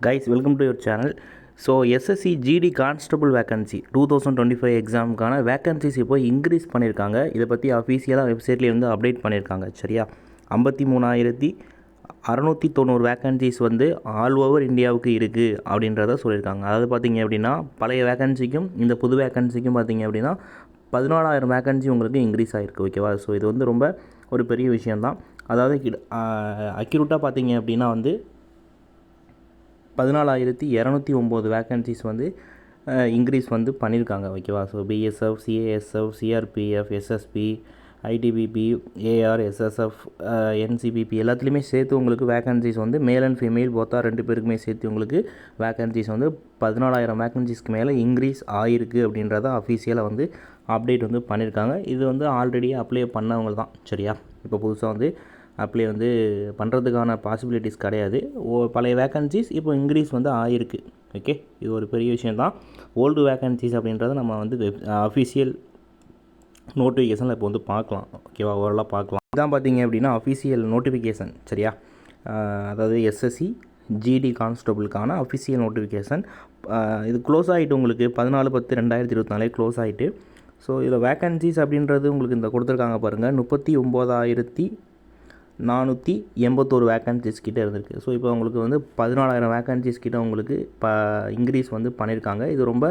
Guys welcome to your channel. So SSC GD constable vacancy 2025 எக்ஸாமுக்கான vacancies இப்போ increase பண்ணியிருக்காங்க. இதை பற்றி அஃபீஷியலாக வெப்சைட்லேயே வந்து அப்டேட் பண்ணியிருக்காங்க. சரியா, 53,690 வேக்கன்சிஸ் வந்து ஆல் ஓவர் இந்தியாவுக்கு இருக்குது அப்படின்றத சொல்லியிருக்காங்க. அதாவது பார்த்திங்க அப்படின்னா பழைய வேக்கன்சிக்கும் இந்த புது வேக்கன்சிக்கும் பார்த்திங்க அப்படின்னா 14,000 வேக்கன்சி உங்களுக்கு இன்க்ரீஸ் ஆகிருக்கு. ஓகேவா, ஸோ இது வந்து ரொம்ப ஒரு பெரிய விஷயந்தான். அதாவது அக்யூரேட்டாக பார்த்திங்க அப்படின்னா வந்து 14,209 வேக்கன்சிஸ் வந்து இன்க்ரீஸ் வந்து பண்ணியிருக்காங்க. ஓகேவா, so BSF, CASF, CRPF, SSB, ITBP, AR, SSF, NCBB எல்லாத்துலேயுமே சேர்த்து உங்களுக்கு வேக்கன்சிஸ் வந்து மேல் அண்ட் ஃபீமேல் போத்தா 2 பேருக்குமே சேர்த்து உங்களுக்கு வேக்கன்சிஸ் வந்து 14,000 வேக்கன்சிஸ்க்கு மேலே இன்க்ரீஸ் ஆகிருக்கு அப்படின்றத அஃபீஷியலாக வந்து அப்டேட் வந்து பண்ணியிருக்காங்க. இது வந்து ஆல்ரெடி அப்ளை பண்ணவங்க தான். சரியா, இப்போ புதுசாக வந்து அப்ளை வந்து பண்ணுறதுக்கான பாசிபிலிட்டிஸ் கிடையாது. பழைய வேக்கன்சிஸ் இப்போ இன்க்ரீஸ் வந்து ஆகிருக்கு. ஓகே, இது ஒரு பெரிய விஷயந்தான். ஓல்டு வேக்கன்சிஸ் அப்படின்றத நம்ம வந்து அஃபீஷியல் நோட்டிஃபிகேஷனில் இப்போ வந்து பார்க்கலாம். ஓகேவா, ஓரளவு பார்க்கலாம். இதான் பார்த்தீங்க அப்படின்னா அஃபீஷியல் நோட்டிஃபிகேஷன். சரியா, அதாவது எஸ்எஸ்சி ஜிடி கான்ஸ்டபுளுக்கான அஃபிஷியல் நோட்டிஃபிகேஷன். இது க்ளோஸ் ஆகிட்டு உங்களுக்கு 14/10/2024 க்ளோஸ் ஆகிட்டு. ஸோ இதில் வேக்கன்சிஸ் அப்படின்றது உங்களுக்கு இந்த கொடுத்துருக்காங்க பாருங்கள், 39,481 வேக்கன்சிஸ் கிட்டே இருந்திருக்கு. ஸோ இப்போ உங்களுக்கு வந்து 14,000 வேக்கன்சிஸ் கிட்டே உங்களுக்கு இன்க்ரீஸ் வந்து பண்ணியிருக்காங்க. இது ரொம்ப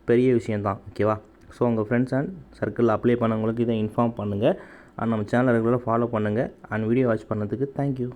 பெரிய விஷயந்தான். ஓகேவா, ஸோ உங்கள் ஃப்ரெண்ட்ஸ் அண்ட் சர்க்கிளில் அப்ளை பண்ணவங்களுக்கு இதை இன்ஃபார்ம் பண்ணுங்கள். அண்ட் நம்ம சேனல் ரெகுலராக ஃபாலோ பண்ணுங்கள். அண்ட் வீடியோ வாட்ச் பண்ணதுக்கு தேங்க்யூ.